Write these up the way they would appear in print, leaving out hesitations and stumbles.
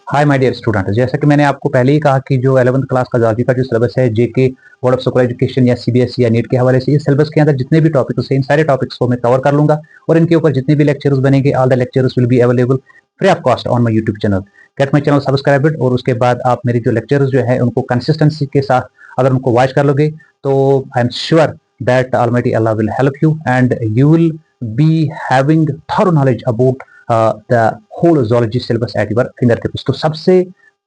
Hi my dear student, जैसा कि मैंने आपको पहले ही कहा कि जो 11th क्लास का जियोलॉजी का जो सिलेबस है जेके बोर्ड ऑफ स्कूल एजुकेशन या सीबीएसई या नीट के हवाले से, इस सिलेबस के अंदर जितने भी टॉपिक्स हैं इन सारे टॉपिक्स को मैं कवर कर लूंगा और इनके ऊपर जितने भी लेक्चर्स बनेंगे all the lectures will be available free of cost on my YouTube channel. Gate my channel subscribe और उसके बाद आप मेरी जो लेक्चर्स जो है उनको कंसिस्टेंसी के साथ अगर उनको वॉच कर लोगे तो I am sure that almighty Allah will help you and you will be having thorough knowledge about the whole zoology syllabus at your fingertips. तो सबसे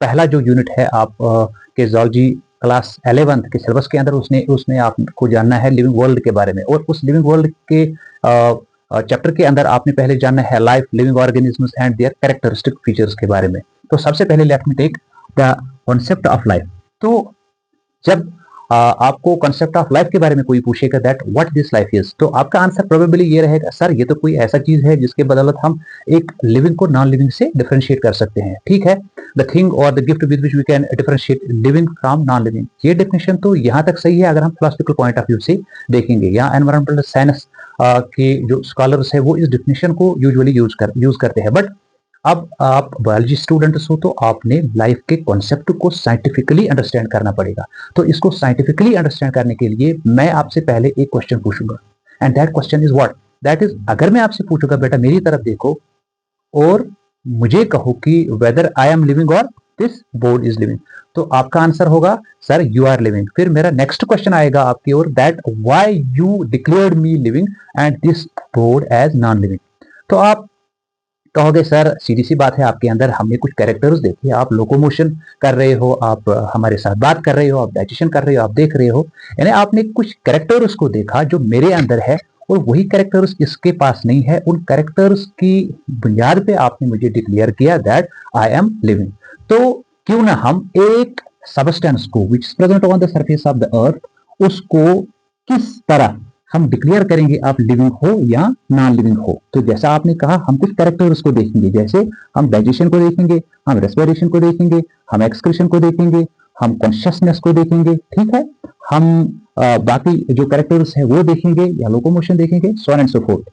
पहला जो यूनिट है आप के जोलॉजी क्लास 11th के सिलेबस के अंदर उसने आपको जानना है लिविंग वर्ल्ड के बारे में, और उस लिविंग वर्ल्ड के चैप्टर के अंदर आपने पहले जानना है life, living organisms and their characteristic features के बारे में। तो सबसे पहले let me take the concept of life. तो जब आपको कॉन्सेप्ट ऑफ लाइफ के बारे में कोई पूछेगा that what this life is, तो आपका आंसर प्रोबेबली ये रहेगा सर ये तो कोई ऐसा चीज है जिसके बदौलत हम एक लिविंग को नॉन लिविंग से डिफरेंशिएट कर सकते हैं। ठीक है, द थिंग और the gift with which we can differentiate living from non living. ये डेफिनेशन तो यहाँ तक सही है अगर हम फिलोसफिकल पॉइंट ऑफ व्यू से देखेंगे। यहाँ एनवायरमेंटल साइंस के जो स्कॉलर्स है वो इस डेफिनेशन को यूजुअली यूज करते हैं, बट अब आप बायोलॉजी स्टूडेंट्स हो तो आपने लाइफ के कॉन्सेप्ट को साइंटिफिकली अंडरस्टैंड करना पड़ेगा। तो इसको साइंटिफिकली अंडरस्टैंड करने के लिए मैं आपसे पहले एक क्वेश्चन पूछूंगा and that question is what, that is अगर मैं आपसे पूछूंगा बेटा मेरी तरफ देखो और मुझे कहो कि वेदर आई एम लिविंग और दिस बोर्ड इज लिविंग, तो आपका आंसर होगा सर यू आर लिविंग। फिर मेरा नेक्स्ट क्वेश्चन आएगा आपकी ओर that why you declared me living and this board as non living. तो आप कहोगे सर सीधी सी बात है आपके अंदर हमने कुछ कैरेक्टर्स देखे, आप लोकोमोशन कर रहे हो, आप हमारे साथ बात कर रहे हो, आप डाइजेशन कर रहे हो, आप देख रहे हो, यानी आपने कुछ कैरेक्टर्स को देखा जो मेरे अंदर है और वही कैरेक्टर्स इसके पास नहीं है। उन कैरेक्टर्स की बुनियाद पे आपने मुझे डिक्लेयर किया दैट आई एम लिविंग। तो क्यों ना हम एक सबस्टेंस को which is present on the surface of the earth उसको किस तरह हम डिक्लेयर करेंगे आप लिविंग हो या नॉन लिविंग हो। तो जैसा आपने कहा हम कुछ कैरेक्टर्स को देखेंगे, जैसे हम डाइजेशन को देखेंगे, हम रेस्पिरेशन को देखेंगे, हम एक्सक्रीशन को देखेंगे, हम कॉन्शियसनेस को देखेंगे, ठीक है, हम बाकी जो कैरेक्टर्स है वो देखेंगे या लोकोमोशन देखेंगे, so on and so fourth.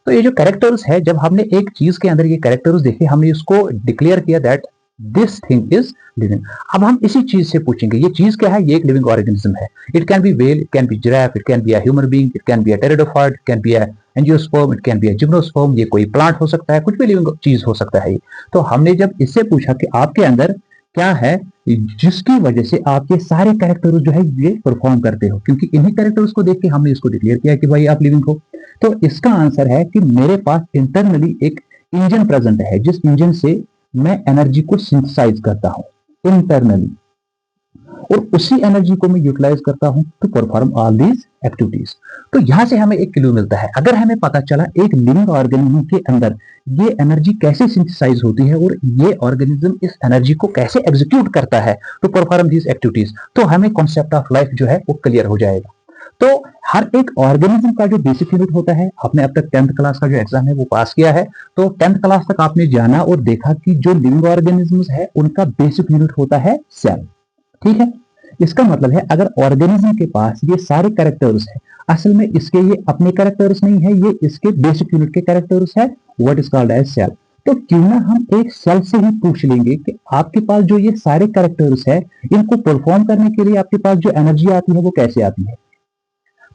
तो ये जो कैरेक्टर्स है जब हमने एक चीज के अंदर ये कैरेक्टर्स देखे हमने इसको डिक्लेयर किया that this thing is living. अब हम इसी चीज से पूछेंगे ये चीज क्या है, ये एक लिविंग ऑर्गेनिज्म है। It can be whale, it can be giraffe, it can be a human being, it can be a pteridophyte, it can be a angiosperm, it can be a gymnosperm, ये कोई plant हो सकता है, कुछ भी living चीज हो सकता है ये। तो हमने जब इससे पूछा कि आपके अंदर क्या है जिसकी वजह से आप ये सारे कैरेक्टर्स जो है ये परफॉर्म करते हो, क्योंकि इन्हीं कैरेक्टर्स को देख के हमने इसको डिक्लेयर किया कि भाई आप लिविंग हो। तो इसका आंसर है कि मेरे पास इंटरनली एक इंजन प्रेजेंट है जिस इंजन से मैं एनर्जी को सिंथेसाइज करता हूं इंटरनली, और उसी एनर्जी को मैं यूटिलाइज करता हूं to perform all these activities. तो यहां से हमें एक क्लू मिलता है, अगर हमें पता चला एक लिविंग ऑर्गेनिज्म के अंदर ये एनर्जी कैसे सिंथेसाइज होती है और ये ऑर्गेनिज्म इस एनर्जी को कैसे एग्जीक्यूट करता है टू परफॉर्म दीज एक्टिविटीज, तो हमें कॉन्सेप्ट ऑफ लाइफ जो है वो क्लियर हो जाएगा। तो हर एक ऑर्गेनिज्म का जो बेसिक यूनिट होता है, आपने अब तक 10th क्लास का जो एग्जाम है वो पास किया है, तो 10th क्लास तक आपने जाना और देखा कि जो लिविंग ऑर्गेनिज्म्स है उनका बेसिक यूनिट होता है सेल। ठीक है, इसका मतलब है अगर ऑर्गेनिज्म के पास ये सारे कैरेक्टर्स है, असल में इसके ये अपने कैरेक्टर्स नहीं है, ये इसके बेसिक यूनिट के कैरेक्टर्स है, what is called as cell. तो क्यों ना हम एक सेल से ही पूछ लेंगे कि आपके पास जो ये सारे कैरेक्टर्स है इनको परफॉर्म करने के लिए आपके पास जो एनर्जी आती है वो कैसे आती है।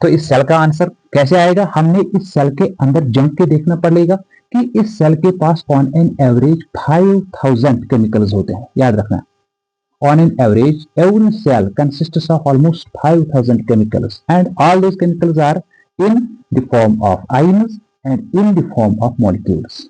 तो इस सेल का आंसर कैसे आएगा, हमने इस सेल के अंदर जंप के देखना पड़ेगा कि इस सेल के पास ऑन एन एवरेज 5000 केमिकल्स होते हैं। याद रखना, on an average every cell consists of almost 5000 chemicals and all those chemicals are in the form of ions and in the form of molecules।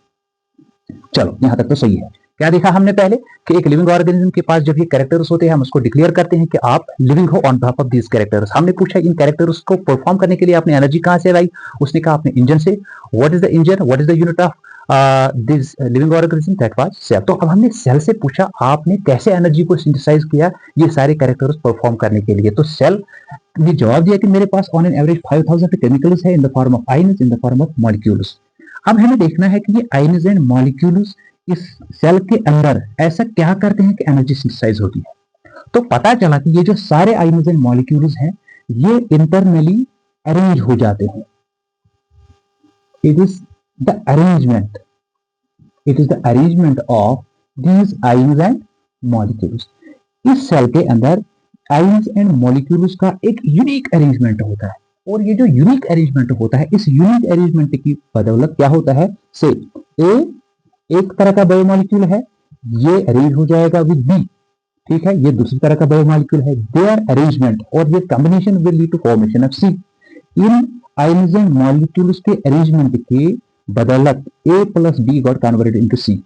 चलो यहां तक तो सही है। क्या देखा हमने पहले कि एक लिविंग ऑर्गेनिज्म के पास जब ये कैरेक्टर्स होते हैं हम उसको डिक्लेयर करते हैं कि आप लिविंग हो on behalf of these characters. हमने पूछा इन कैरेक्टर्स को परफॉर्म करने के लिए आपने एनर्जी कहां से लाई, उसने कहा आपने इंजन से। What is the engine, what is the unit of this living organism, that was cell. तो अब हमने सेल से पूछा आपने कैसे एनर्जी को सिंथेसाइज किया ये सारे कैरेक्टर्स परफॉर्म करने के लिए। तो सेल ने जवाब दिया कि मेरे पास ऑन एन एवरेज 5000 केमिकल्स है in the form of ions, in the form of molecules. अब हमें देखना है कि ये आयन्स एंड मॉलिक्यूल्स इस सेल के अंदर ऐसा क्या करते हैं कि एनर्जी सिंथेसाइज होती है। तो पता चला कि ये जो सारे आयन्स एंड मॉलिक्यूल्स हैं ये इंटरनली अरेंज हो जाते हैं। It is the arrangement of these ions and molecules. इस सेल के अंदर आयंस एंड मॉलिक्यूल्स का एक यूनिक अरेंजमेंट होता है, और ये जो यूनिक अरेंजमेंट होता है, इस यूनिक अरेंजमेंट की बदौलत क्या होता है, से ए एक तरह का बायोमॉलिक्यूल है, ये अरेंज हो जाएगा विद बी, ठीक है, ये दूसरी तरह का बायोमॉलिक्यूल है, देयर अरेंजमेंट और ये combination will lead to formation of C. In ions and molecules के अरेंजमेंट की बदौलत A plus B got converted into C.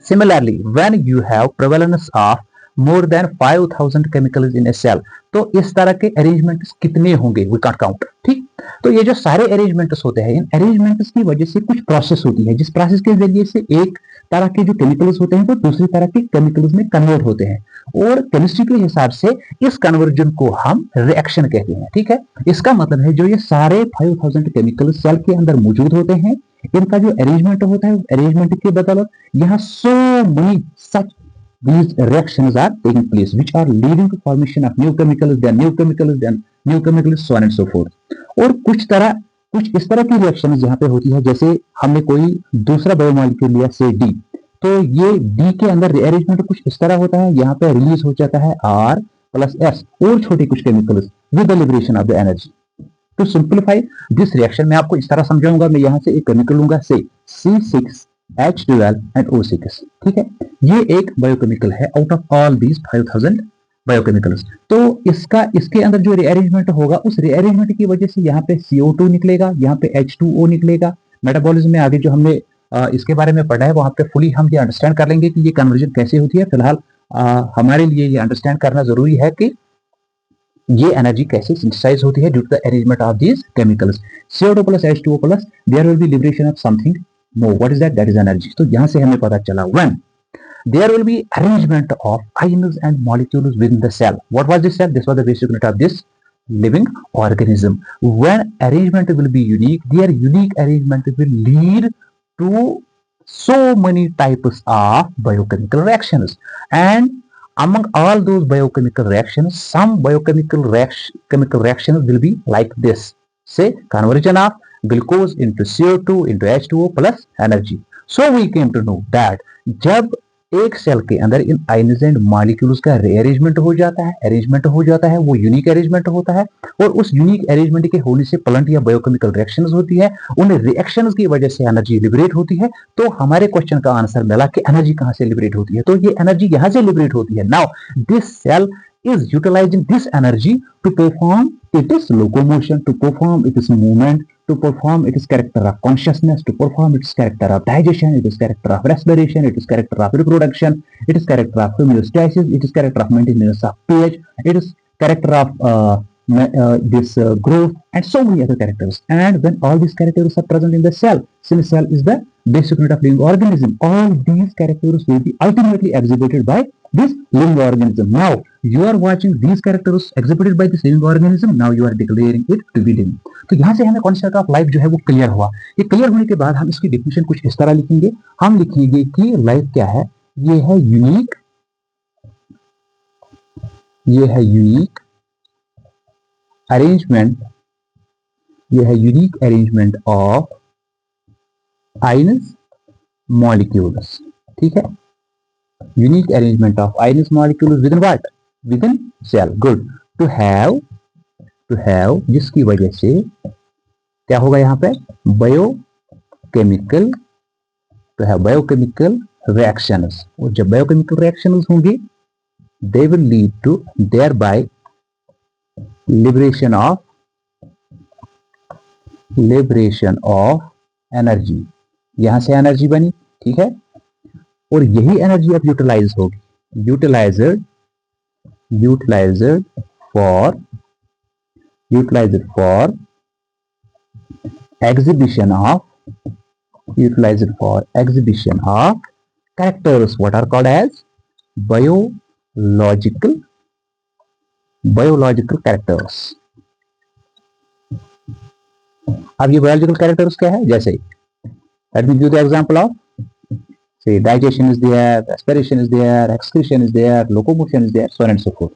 Similarly, when you have prevalence of more than 5000 chemicals in a cell, तो इस तरह के arrangements कितने होंगे, we can't count, ठीक। तो ये जो सारे अरेंजमेंट्स होते हैं, इन अरेंजमेंट्स की वजह से कुछ प्रोसेस होती है, जिस प्रोसेस के जरिए से एक तरह के जो केमिकल्स होते हैं वो दूसरी तरह के केमिकल्स में कन्वर्ट होते हैं, और केमिस्ट्री के हिसाब से इस कन्वर्जन को हम रिएक्शन कहते हैं, ठीक है। इसका मतलब है जो ये सारे 5000 केमिकल सेल के अंदर मौजूद होते हैं, इनका जो अरेंजमेंट होता है, अरेंजमेंट की बदौलत यहाँ so many such these reactions are taking place which are leading to formation of new chemicals, then new chemicals, then new chemicals, so on and so forth. और कुछ इस तरह की रिएक्शंस यहाँ पे होती है, जैसे हमने कोई दूसरा बायोमॉलिक्यूल लिया से डी, तो ये डी के अंदर रिअरेंजमेंट कुछ इस तरह होता है, यहाँ पे रिलीज हो जाता है आर प्लस एस और छोटे कुछ chemicals with the liberation of the energy. To simplify this reaction मैं आपको इस तरह समझाऊंगा, मैं यहाँ से एक केमिकल लूंगा से C6H12 एंड O6, ठीक है, ये एक बायोकेमिकल है out of all these 5000 biochemicals. तो इसके अंदर जो रिअरेंजमेंट होगा, उस रिअरेंजमेंट की वजह से यहाँ पे CO2 निकलेगा, यहाँ पे H2O निकलेगा। मेटाबॉलिज्म में आगे जो हमने इसके बारे में पढ़ा है वहां पे फुली हम ये अंडरस्टैंड कर लेंगे कि ये कन्वर्जन कैसे होती है। फिलहाल हमारे लिए ये अंडरस्टैंड करना जरूरी है कि ये एनर्जी कैसे सिंथेसाइज होती है due to the arrangement of these chemicals. CO2 plus H2O plus there will be liberation of something more, what is that, that is energy. तो यहां से हमें पता चला when there will be arrangement of ions and molecules within the cell. What was this cell? This was the basic unit of this living organism. When arrangement will be unique, their unique arrangement will lead to so many types of biochemical reactions, and among all those biochemical reactions, some biochemical reactions will be like this, say conversion of glucose into CO2 into H2O plus energy. So we came to know that जब एक cell के अंदर इन ions and molecules का arrangement हो जाता है, वो unique arrangement होता है, और उस यूनिक अरेंजमेंट के होने से प्लांट या बायोकेमिकल रिएक्शंस होती है, उन रिएक्शंस की वजह से एनर्जी लिबरेट होती है। तो हमारे क्वेश्चन का आंसर मिला कि एनर्जी कहां से लिबरेट होती है, तो ये एनर्जी यहां से लिबरेट होती है। Now this cell is utilizing this energy to perform its locomotion, to perform its movement, to perform its character of consciousness, to perform its character of digestion, its character of respiration, its character of reproduction, its character of homeostasis, its character of maintenance of pH, its character of this growth, and so many other characters. And when all these characters are present in the cell, since cell is the basic unit of living organism, all these characters will be ultimately exhibited by this living organism. Now you are watching these characters exhibited by this living organism. Now you are declaring it to be living. तो यहाँ से हमें concept of life जो है वो clear हुआ। ये clear होने के बाद हम इसकी डेफिनेशन कुछ इस तरह लिखेंगे, हम लिखेंगे कि लाइफ क्या है, ये है unique arrangement of ions molecules, ठीक है, unique arrangement of ions molecules within what? Within cell. Good. To have जिसकी वजह से क्या होगा यहाँ पे biochemical, to have biochemical reactions, और जब बायोकेमिकल reactions होंगे they will lead to thereby liberation of energy. यहां से एनर्जी बनी, ठीक है, और यही एनर्जी अब यूटिलाइज होगी, utilised for exhibition of characters what are called as biological characters. अब ये बायोलॉजिकल कैरेक्टर्स क्या है, जैसे let me give the example of say digestion is there, respiration is there, excretion is there, locomotion is there, so on and so forth.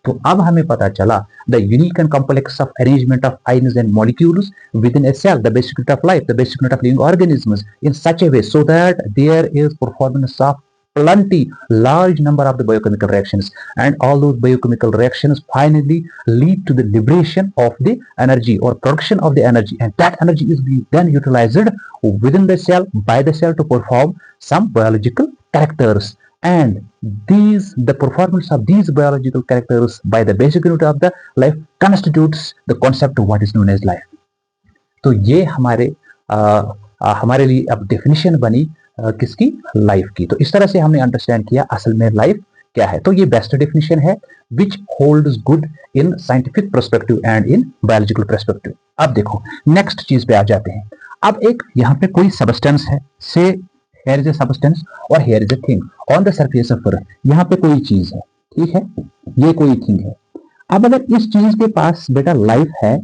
तो अब हमें पता चला the unique and complex of arrangement of ions and molecules within a cell, the basic unit of life, the basic unit of living organisms in such a way so that there is performance of plenty large number of the biochemical reactions, and all those biochemical reactions finally lead to the liberation of the energy or production of the energy, and that energy is being then utilized within the cell by the cell to perform some biological characters. And the performance of these biological characters by the basic unit of the life constitutes the concept of what is known as life. तो ये हमारे लिए अब definition बनी किसकी, life की। तो इस तरह से हमने अंडरस्टैंड किया असल में लाइफ क्या है। तो ये बेस्ट डेफिनेशन है विच holds good in scientific perspective and in biological perspective. अब देखो नेक्स्ट चीज पे आ जाते हैं। अब एक यहाँ पे कोई सबस्टेंस है, से here is a substance और here is a thing on the surface of earth। यहाँ पे कोई चीज है, ठीक है, ये कोई थिंग है। अब अगर इस चीज के पास बेटा लाइफ है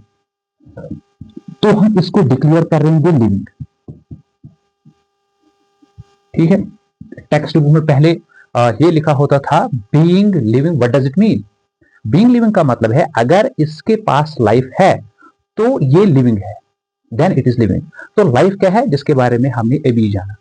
तो हम इसको डिक्लेयर कर रहे हैं लिविंग, ठीक है। टेक्स्ट बुक में पहले ये लिखा होता था being living. What does it mean? Being living का मतलब है अगर इसके पास लाइफ है तो ये लिविंग है, देन इट इज लिविंग। तो लाइफ क्या है जिसके बारे में हमने अभी जाना,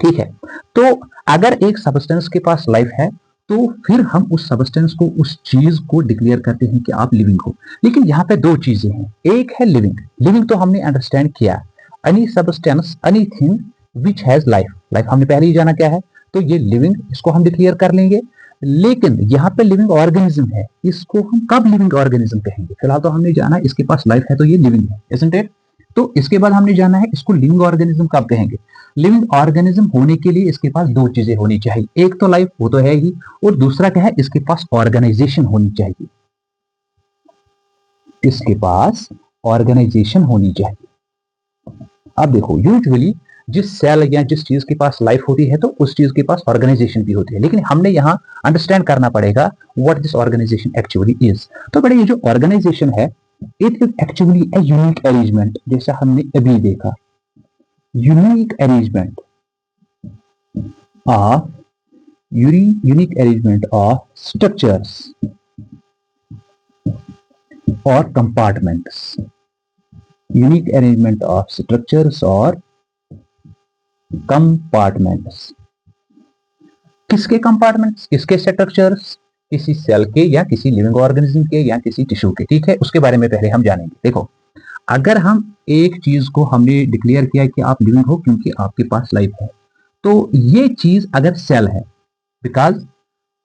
ठीक है। तो अगर एक सबस्टेंस के पास लाइफ है तो फिर हम उस सबस्टेंस को, उस चीज को डिक्लेयर करते हैं कि आप लिविंग हो। लेकिन यहाँ पे दो चीजें हैं, एक है लिविंग। लिविंग तो हमने अंडरस्टैंड किया, any substance anything which has life. Life हमने पहले ही जाना क्या है, तो ये लिविंग, इसको हम डिक्लेयर कर लेंगे। लेकिन यहाँ पे लिविंग ऑर्गेनिज्म है, इसको हम कब लिविंग ऑर्गेनिज्म कहेंगे? फिलहाल तो हमने जाना इसके पास लाइफ है तो ये लिविंग है, isn't it? तो इसके बाद हमने जाना है इसको लिविंग ऑर्गेनिज्म कब कहेंगे। लिविंग ऑर्गेनिज्म होने के लिए इसके पास दो चीजें होनी चाहिए, एक तो लाइफ, वो तो है ही, और दूसरा क्या है, इसके पास ऑर्गेनाइजेशन होनी चाहिए। इसके पास ऑर्गेनाइजेशन होनी चाहिए। अब देखो यूजुअली जिस सेल या जिस चीज के पास लाइफ होती है तो उस चीज के पास ऑर्गेनाइजेशन भी होती है, लेकिन हमने यहाँ अंडरस्टैंड करना पड़ेगा what this organisation actually is. तो बड़े ये जो ऑर्गेनाइजेशन है it is actually a unique arrangement, जैसा हमने अभी देखा, यूनिक अरेंजमेंट ऑफ स्ट्रक्चर्स और compartments. Unique arrangement of structures और कंपार्टमेंट्स। किसके कंपार्टमेंट्स, किसके स्ट्रक्चर्स? किसी सेल के या किसी लिविंग ऑर्गेनिज्म के या किसी टिश्यू के, ठीक है। उसके बारे में पहले हम जानेंगे। देखो अगर हम एक चीज को हमने डिक्लेयर किया कि आप लिविंग हो क्योंकि आपके पास लाइफ है, तो ये चीज अगर सेल है, बिकॉज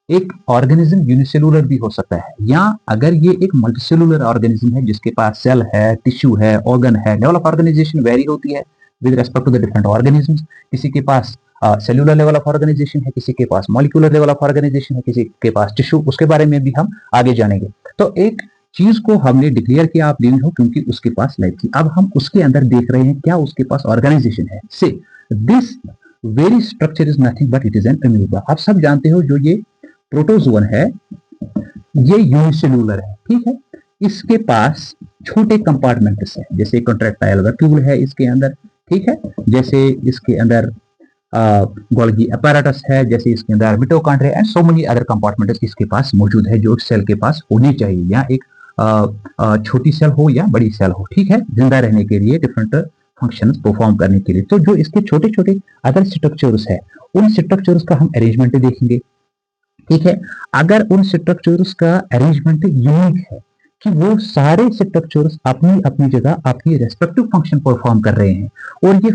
एक ऑर्गेनिज्म यूनिसेलुलर भी हो सकता है, या अगर ये एक मल्टीसेलुलर ऑर्गेनिज्म है जिसके पास सेल है, टिश्यू है, ऑर्गन है, लेवल ऑफ ऑर्गेनाइजेशन वेरी होती है with respect to the different organisms. किसी के पास सेलुलर लेवल ऑफ ऑर्गेनाइजेशन है, किसी के पास मॉलिक्यूलर लेवल ऑफ ऑर्गेनाइजेशन है, किसी के पास टिश्यू, उसके बारे में भी हम आगे जानेंगे। तो एक चीज को हमने डिक्लेयर किया आप लिविंग हो क्योंकि उसके पास लाइफ थी। अब हम उसके अंदर देख रहे हैं क्या उसके पास ऑर्गेनाइजेशन है। से this very structure is nothing but it is an amoeba. आप सब जानते हो जो ये प्रोटोजोन है ये यूनिसेलुलर है, ठीक है। इसके पास छोटे कंपार्टमेंट्स हैं, जैसे कंट्रैक्टाइल वैक्यूल है इसके अंदर, ठीक है, जैसे इसके अंदर गोल्गी अपैरेटस है, जैसे इसके अंदर mitochondria and so many other compartments इसके पास मौजूद है जो सेल के पास होनी चाहिए, या एक छोटी सेल हो या बड़ी सेल हो, ठीक है, जिंदा रहने के लिए, डिफरेंट फंक्शंस परफॉर्म करने के लिए। तो जो इसके छोटे छोटे अदर स्ट्रक्चर्स है उन स्ट्रक्चर्स का हम अरेंजमेंट देखेंगे, ठीक है। अगर उन स्ट्रक्चर्स का अरेंजमेंट यूनिक है कि वो सारे स्ट्रक्चर्स अपनी अपनी जगह अपनी रेस्पेक्टिव फंक्शन परफॉर्म कर रहे हैं, और ये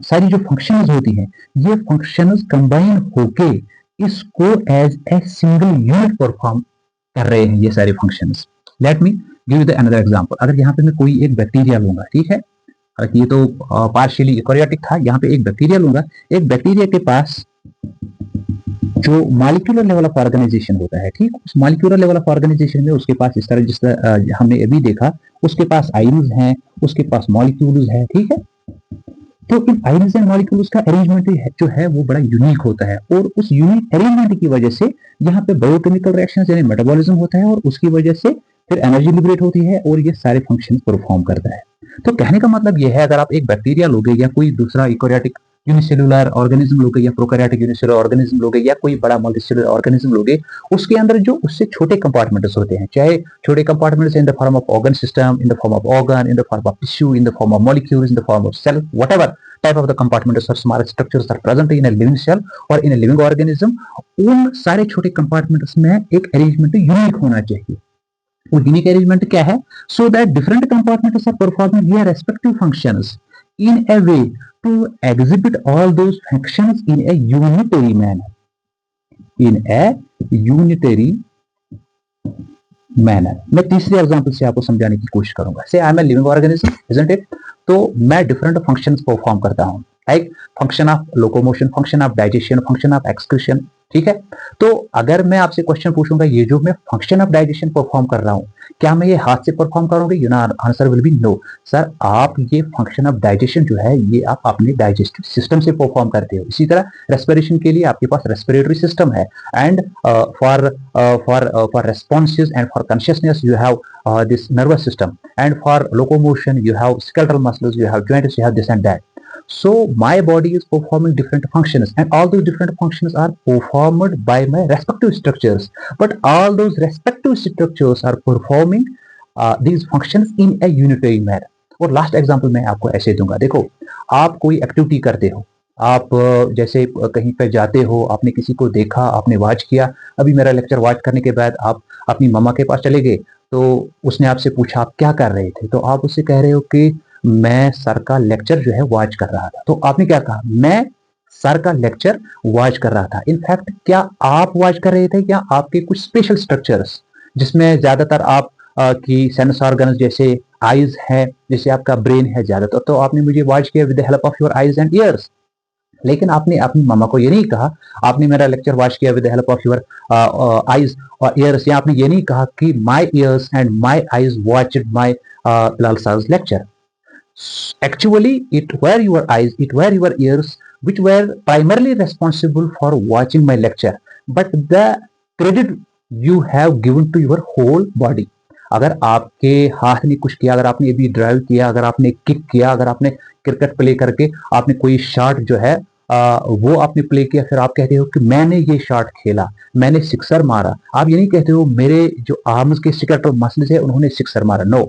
सारी जो फंक्शंस होती हैं ये फंक्शंस कंबाइन होके इसको as a single unit perform कर रहे हैं ये सारे functions. Let me give you the another example. अगर यहाँ पे मैं कोई एक बैक्टीरिया लूंगा, ठीक है, ये तो पार्शियली यूकेरियोटिक था, यहाँ पे एक बैक्टीरिया लूंगा। एक बैक्टीरिया के पास जो मॉलिक्यूलर लेवल ऑफ ऑर्गेनाइजेशन होता है, ठीक, उस मॉलिक्यूलर लेवल ऑफ ऑर्गेनाइजेशन में उसके पास इस तरह जिस तरह हमने अभी देखा, उसके पास आयन्स हैं, उसके पास मॉलिक्यूल्स हैं, ठीक है। तो इन आयन्स एंड मॉलिक्यूल्स का अरेंजमेंट जो है वो बड़ा यूनिक होता है, और उस यूनिक अरेंजमेंट की वजह से यहाँ पे बायोकेमिकल रिएक्शंस यानी मेटाबॉलिज्म होता है, और उसकी वजह से फिर एनर्जी लिबरेट होती है और ये सारे फंक्शंस परफॉर्म करता है। तो कहने का मतलब ये है अगर आप एक बैक्टीरिया लोगे या कोई दूसरा यूकेरियोटिक यूनिसेलुलर ऑर्गेनिज्म लोगे या प्रोकैरियोटिक यूनिसेलुलर ऑर्गेनिज्म लोगे या कोई बड़ा मल्टीसेलुलर ऑर्गेनिज्म लोगे, उसके अंदर जो उससे छोटे कंपार्टमेंट्स होते हैं, चाहे छोटे compartments in the form of organ system, in the form of organ, in the form of tissue, in the form of molecules, in the form of cell, whatever, type of the compartments और small structures are present in a living cell और in a living organism, उन सारे छोटे compartments में एक arrangement unique होना चाहिए। वो यूनिक अरेंजमेंट क्या है? So that different compartments are performing their respective functions in a way to exhibit all those functions in a unitary manner. In a unitary manner. मैं तीसरे एग्जांपल से आपको समझाने की कोशिश करूंगा। Say I am a living organism, isn't it? तो मैं डिफरेंट फंक्शंस परफॉर्म करता हूं, like function of locomotion, function of digestion, function of excretion, ठीक है। तो अगर मैं आपसे क्वेश्चन पूछूंगा ये जो मैं फंक्शन ऑफ डाइजेशन परफॉर्म कर रहा हूं, क्या मैं ये हाथ से परफॉर्म करूंगा? You know answer will be no sir, आप ये फंक्शन ऑफ डाइजेशन जो है ये आप अपने डाइजेस्टिव सिस्टम से परफॉर्म करते हो। इसी तरह रेस्पिरेशन के लिए आपके पास रेस्पिरेटरी सिस्टम है, and for responses and for consciousness you have this nervous system, and for locomotion you have skeletal muscles, you have joints, you have this and that. So my body is performing different functions, and all those different functions are performed by my respective structures, but all those respective structures are performing these functions in a unitary manner. और last example मैं आपको ऐसे दूंगा, देखो आप कोई activity करते हो, आप जैसे कहीं पे जाते हो, आपने किसी को देखा, आपने वॉच किया, अभी मेरा लेक्चर वॉच करने के बाद आप अपनी मम्मा के पास चले गए, तो उसने आपसे पूछा आप क्या कर रहे थे, तो आप उससे कह रहे हो कि मैं सर का लेक्चर जो है वॉच कर रहा था। तो आपने क्या कहा? मैं सर का लेक्चर वॉच कर रहा था। इनफैक्ट क्या आप वॉच कर रहे थे या आपके कुछ स्पेशल स्ट्रक्चर्स जिसमें ज्यादातर आप की सेंस ऑर्गन्स जैसे आईज है, जैसे आपका ब्रेन है ज्यादातर, तो आपने मुझे वॉच किया with the help of your eyes and years. लेकिन आपने अपनी मम्मा को ये नहीं कहा आपने मेरा लेक्चर वॉच किया with the help of your eyes और ईयर्स, या आपने ये नहीं कहा कि my ears and my eyes watched my Lal Sahab lecture. Actually, it were your eyes, it were your ears which were primarily responsible for watching my lecture, but the credit you have given to your whole body. अगर आपके हाथ ने कुछ किया, अगर आपने अभी drive किया, अगर आपने किक किया, अगर आपने क्रिकेट प्ले करके आपने कोई शॉट जो है वो आपने प्ले किया, फिर आप कहते हो कि मैंने ये शॉट खेला, मैंने सिक्सर मारा, आप ये नहीं कहते हो मेरे जो आर्म्स के स्केलेटल मसल्स है उन्होंने सिक्सर मारा। No,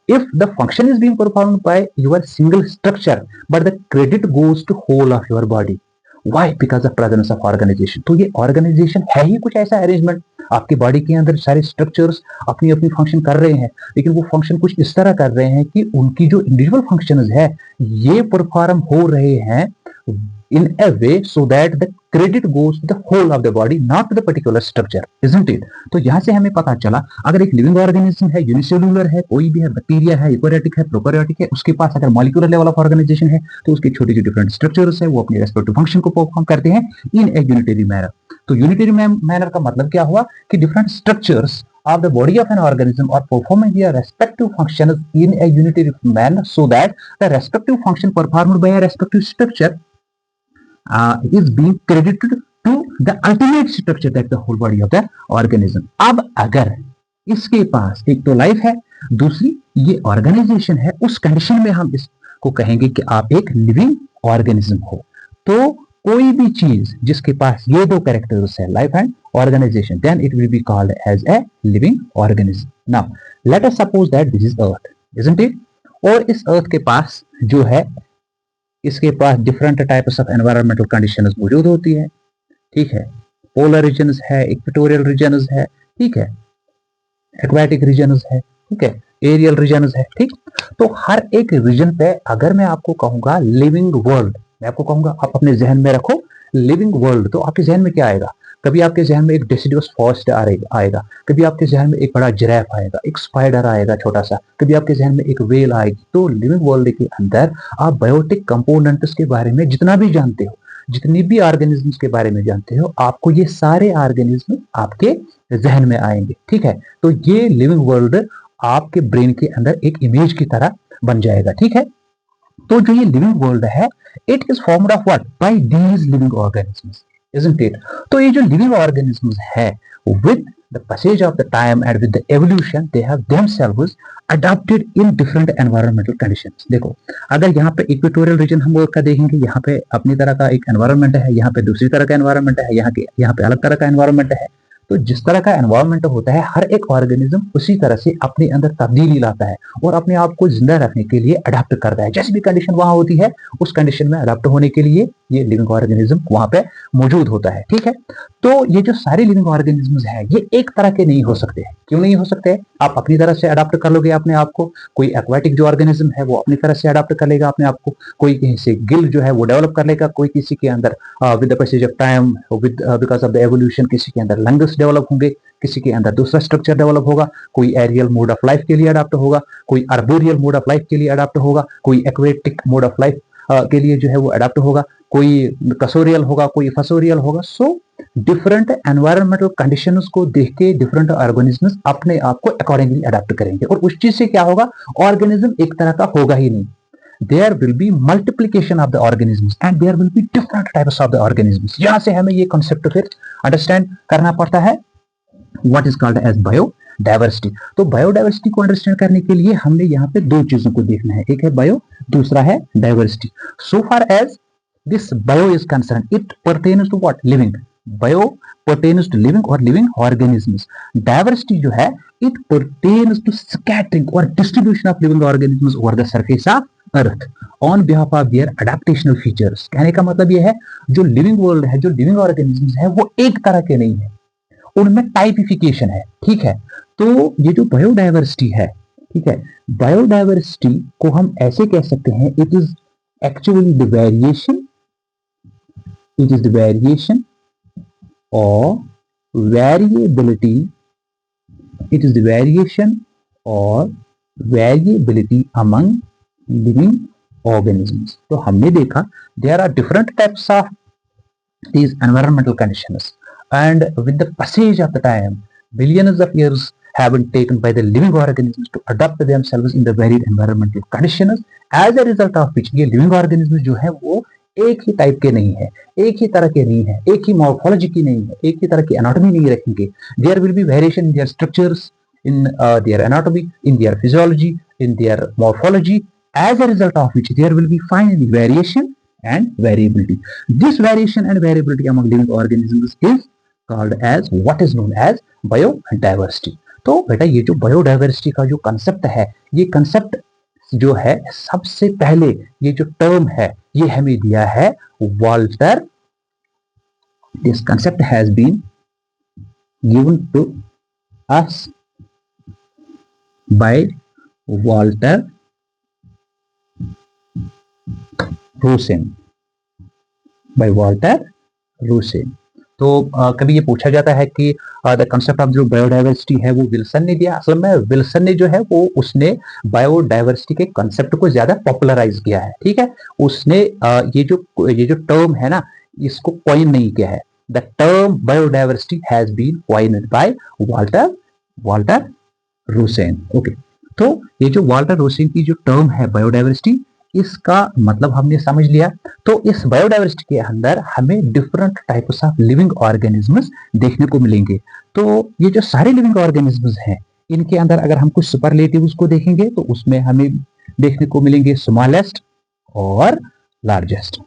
if the function is being performed by your single structure but the credit goes to whole of your body. Why? Because of presence of organization. तो ये organization है ही कुछ ऐसा arrangement, आपकी body के अंदर सारे स्ट्रक्चर्स अपनी अपनी फंक्शन कर रहे हैं, लेकिन वो फंक्शन कुछ इस तरह कर रहे हैं कि उनकी जो इंडिविजुअल फंक्शंस है ये परफॉर्म हो रहे हैं in a way so that the credit goes to the whole of the body, not to the particular structure, isn't it? तो यहाँ से हमें पता चला अगर एक लिविंग ऑर्गेनिज्म है, यूनिसेल्युलर है, कोई भी है, बैक्टीरिया है, यूकेरियोटिक है, प्रोकैरियोटिक है, उसके पास अगर मॉलिक्यूलर लेवल ऑफ ऑर्गेनाइजेशन है तो उसके छोटे जो डिफरेंट स्ट्रक्चर्स है वो अपने रेस्पेक्टिव फंक्शन को परफॉर्म करते हैं इन ए यूनिटरी मैनर। तो यूनिटरी मैनर का मतलब क्या हुआ कि different structures of the body of an organism are performing their respective functions in a unitary manner so that the respective function performed by a respective structure is being credited to the ultimate structure that the whole body of the organism. अब अगर इसके पास एक तो life है, दूसरी ये organisation है, उस कंडीशन में हम इसको कहेंगे कि आप एक लिविंग ऑर्गेनिज्म हो। तो कोई भी चीज जिसके पास ये दो कैरेक्टर्स है, life and organization, then it will be called as a living organism. Now let us suppose that this is earth, isn't it? और इस अर्थ के पास जो है इसके पास different types of environmental conditions मौजूद होती है, ठीक है। पोलर रीजन्स है, इक्वेटोरियल रीजन्स है, ठीक है, एक्वेटिक रीजन्स है, ठीक है, एरियल रीजन्स है, ठीक। तो हर एक रीजन पे अगर मैं आपको कहूंगा लिविंग वर्ल्ड, मैं आपको कहूंगा आप अपने जहन में रखो लिविंग वर्ल्ड, तो आपके जहन में क्या आएगा? कभी आपके जहन में एक डेसिडुअस फॉरेस्ट आएगा, कभी आपके जहन में एक बड़ा जिराफ आएगा, एक स्पाइडर आएगा छोटा सा, कभी आपके जहन में एक वेल आएगी। तो लिविंग वर्ल्ड के अंदर आप बायोटिक कंपोनेंट्स के बारे में जितना भी जानते हो, जितनी भी ऑर्गेनिज्म्स के बारे में जानते हो, आपको ये सारे ऑर्गेनिज्म आपके जहन में आएंगे, ठीक है। तो ये लिविंग वर्ल्ड आपके ब्रेन के अंदर एक इमेज की तरह बन जाएगा, ठीक है। तो जो ये लिविंग वर्ल्ड है, it is formed of what? By these living organisms, isn't it? तो ये जो लिविंग ऑर्गेनिजम्स है, with the passage of the time and with the evolution, they have themselves adapted in different environmental conditions. देखो अगर यहाँ पे equatorial region हम लोग का देखेंगे, यहाँ पे अपनी तरह का एक एनवायरनमेंट है, यहाँ पे दूसरी तरह का एनवायरनमेंट है, यहाँ पे अलग तरह का एनवायरनमेंट है। तो जिस तरह का एनवायरनमेंट होता है, हर एक ऑर्गेनिज्म उसी तरह से अपने अंदर तब्दीली लाता है और अपने आप को जिंदा रखने के लिए अडेप्ट करता है। जैसी भी कंडीशन वहां होती है, उस कंडीशन में अडेप्ट होने के लिए ये लिविंग ऑर्गेनिज्म वहां पे मौजूद होता है। ठीक है, तो ये जो सारे लिविंग ऑर्गेनिज्म है, ये एक तरह के नहीं हो सकते। क्यों नहीं हो सकते? आप अपनी तरह से अडेप्ट कर लोगे अपने आप को। कोई एक्वाटिक जो ऑर्गेनिज्म है वो अपनी तरह से अडेप्ट कर लेगा अपने आप को, कोई कहीं से गिल जो है वो डेवलप कर लेगा, कोई किसी के अंदर with the passage of time, with because of the evolution किसी के अंदर लंग्स डेवलप होंगे, किसी के अंदर दूसरा स्ट्रक्चर डेवलप होगा, कोई एरियल मोड ऑफ लाइफ के लिए अडाप्ट होगा, कोई आर्बोरियल मोड ऑफ लाइफ के लिए अडाप्ट होगा, कोई एक्वेटिक मोड ऑफ लाइफ के लिए जो है वो अडाप्ट होगा, कोई कसोरियल होगा, कोई फसोरियल होगा। सो डिफरेंट एनवायरमेंटल कंडीशंस को देख के डिफरेंट ऑर्गेनिज्म्स अपने आप को अकॉर्डिंगली अडाप्ट करेंगे और उस चीज से क्या होगा, ऑर्गेनिज्म एक तरह का होगा ही नहीं। There will be multiplication of the organisms and there will be different types of the organisms। यहां से हमें ये कॉन्सेप्ट फिर अंडरस्टैंड करना पड़ता है, what is called as biodiversity। तो बायोडाइवर्सिटी को अंडरस्टैंड करने के लिए हमने यहाँ पे दो चीजों को देखना है, एक है बायो, दूसरा है diversity. So far as this bio is concern, it pertains to what, living. Bio pertains to living और लिविंग ऑर्गेनिजम्स। डाइवर्सिटी जो है इट परटेन्स टू स्कैटरिंग और distribution of living organisms over the surface of earth on behalf of their adaptational features. कहने का मतलब यह है, जो लिविंग वर्ल्ड है, जो लिविंग ऑर्गेनिजम्स है, वो एक तरह के नहीं है, उनमें टाइपिफिकेशन है। ठीक है, तो ये जो बायोडाइवर्सिटी है, ठीक है, बायोडाइवर्सिटी को हम ऐसे कह सकते हैं, it is actually the variation, it is the variation और variability, it is the variation और वेरिएबिलिटी अमंग लिविंग ऑर्गेनिजम्स। तो हमने देखा there are different types of these environmental conditions, and with the passage of the time, billions of years have been taken by the living organisms to adapt themselves in the varied environmental conditions, as a result of which ये living organisms जो है वो एक ही type के नहीं है, एक ही तरह के नहीं है, एक ही मॉर्फोलॉजी की नहीं है, एक ही तरह की एनाटॉमी नहीं रखेंगे। There will be variation in their structures, in their anatomy, in their physiology, in their morphology, as a result of which there will be finally variation and variability. This variation and variability among living organisms is called as what is known as biodiversity। तो बेटा ये जो biodiversity का जो concept है, ये concept जो है सबसे पहले ये जो टर्म है ये हमें दिया है Walter. This concept has been given to us by Walter Rusin, by Walter Rusin। तो कभी ये पूछा जाता है कि द कंसेप्ट ऑफ जो बायोडाइवर्सिटी है वो विल्सन ने दिया। असल में विल्सन ने जो है वो उसने बायोडाइवर्सिटी के कंसेप्ट को ज्यादा पॉपुलराइज किया है। ठीक है, उसने ये जो टर्म है ना, इसको कॉइन नहीं किया है। The term biodiversity has been coined by Walter Rosen. Okay, तो ये जो वाल्टर रूसेन की जो टर्म है बायोडाइवर्सिटी, इसका मतलब हमने समझ लिया। तो इस बायोडाइवर्सिटी के अंदर हमें different types of living organisms देखने को मिलेंगे। तो ये जो सारे लिविंग ऑर्गेनिजम्स हैं, इनके अंदर अगर हम कुछ सुपरलेटिव्स को देखेंगे तो उसमें हमें देखने को मिलेंगे स्मॉलेस्ट और लार्जेस्ट।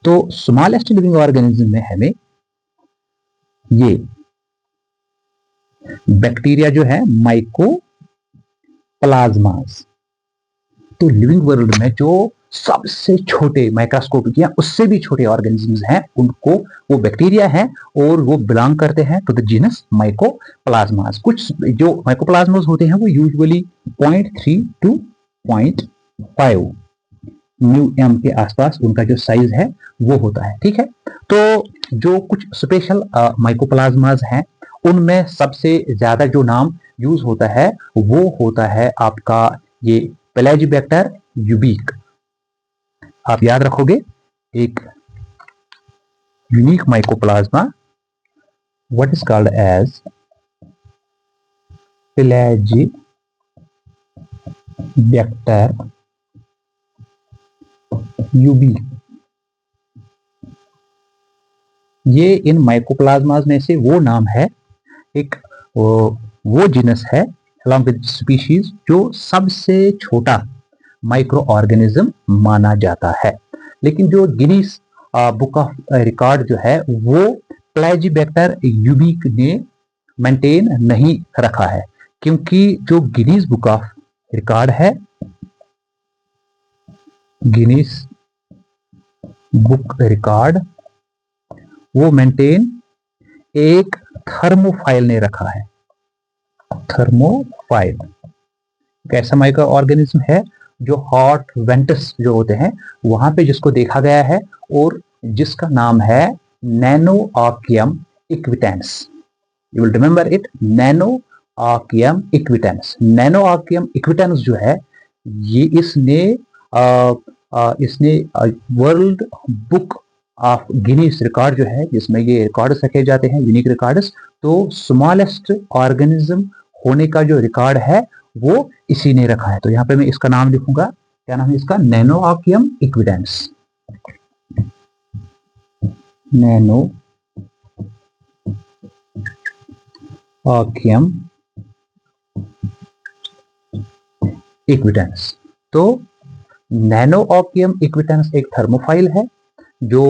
तो स्मॉलेस्ट लिविंग ऑर्गेनिज्म में हमें ये बैक्टीरिया जो है माइकोप्लाज्मास। तो लिविंग वर्ल्ड में जो सबसे छोटे माइक्रोस्कोपिक या उससे भी छोटे ऑर्गेनिजम्स हैं, उनको वो बैक्टीरिया हैं और वो बिलोंग करते हैं टू द जीनस माइकोप्लाज्मास। कुछ जो माइकोप्लाज्मास होते हैं वो यूजुअली 0.3 to 0.5 μm के आसपास उनका जो साइज है वो होता है। ठीक है, तो जो कुछ स्पेशल माइकोप्लाज्मास हैं उनमें सबसे ज्यादा जो नाम यूज होता है वो होता है आपका ये पेलाजिबैक्टर यूबिक। आप याद रखोगे, एक unique mycoplasma what is called as Pelagibacter ubique. ये इन माइकोप्लाज्मास में से वो नाम है, एक वो जीनस है अलॉन्ग विद स्पीशीज जो सबसे छोटा माइक्रो ऑर्गेनिज्म माना जाता है। लेकिन जो गिनीज बुक ऑफ रिकॉर्ड जो है वो प्लेजिबैक्टर यूबिक ने मेंटेन नहीं रखा है, क्योंकि जो गिनीज बुक ऑफ रिकॉर्ड है, गिनीज बुक रिकॉर्ड, वो मेंटेन एक थर्मोफाइल ने रखा है। थर्मोफाइल एक ऐसा माइक्रो ऑर्गेनिज्म है जो हॉट वेंटस जो होते हैं वहां पे जिसको देखा गया है और जिसका नाम है Nanoarchaeum equitans. You will remember it, Nanoarchaeum equitans. Nanoarchaeum equitans जो है ये इसने world book of Guinness record जो है जिसमें ये रिकॉर्ड्स रखे जाते हैं, यूनिक रिकॉर्ड्स, तो स्मॉलेस्ट ऑर्गेनिज्म होने का जो रिकॉर्ड है वो इसी ने रखा है। तो यहाँ पे मैं इसका नाम लिखूंगा, क्या नाम है इसका, नैनोआर्कियम इक्विटेंस। नैनोआर्कियम इक्विटेंस। तो नैनोआर्कियम इक्विटेंस एक थर्मोफाइल है जो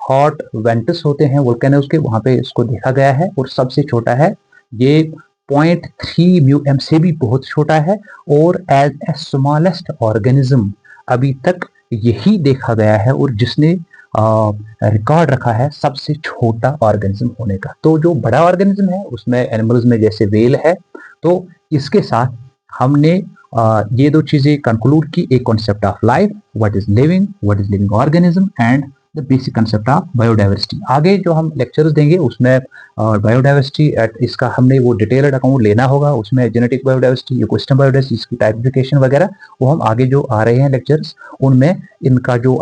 हॉट वेंटस होते हैं वोल्केनोज के, वहां पे इसको देखा गया है और सबसे छोटा है, ये 0.3 म्यूएम से भी बहुत छोटा है और एज ए स्मॉलेस्ट ऑर्गेनिज्म अभी तक यही देखा गया है और जिसने रिकॉर्ड रखा है सबसे छोटा ऑर्गेनिज्म होने का। तो जो बड़ा ऑर्गेनिज्म है उसमें एनिमल्स में जैसे वेल है, तो इसके साथ हमने ये दो चीजें कंक्लूड की, एक concept of life, what is living organism, and the basic concept of biodiversity. आगे जो हम लेक्चर्स देंगे उसमें बायोडाइवर्सिटी इसका हमने वो डिटेल्ड अकाउंट लेना होगा, उसमें जेनेटिक बायोडाइवर्सिटी, इकोसिस्टम बायोडाइवर्सिटी, इसकी टाइपिफिकेशन वगैरह वो हम आगे जो आ रहे हैं लेक्चर्स उनमें इनका जो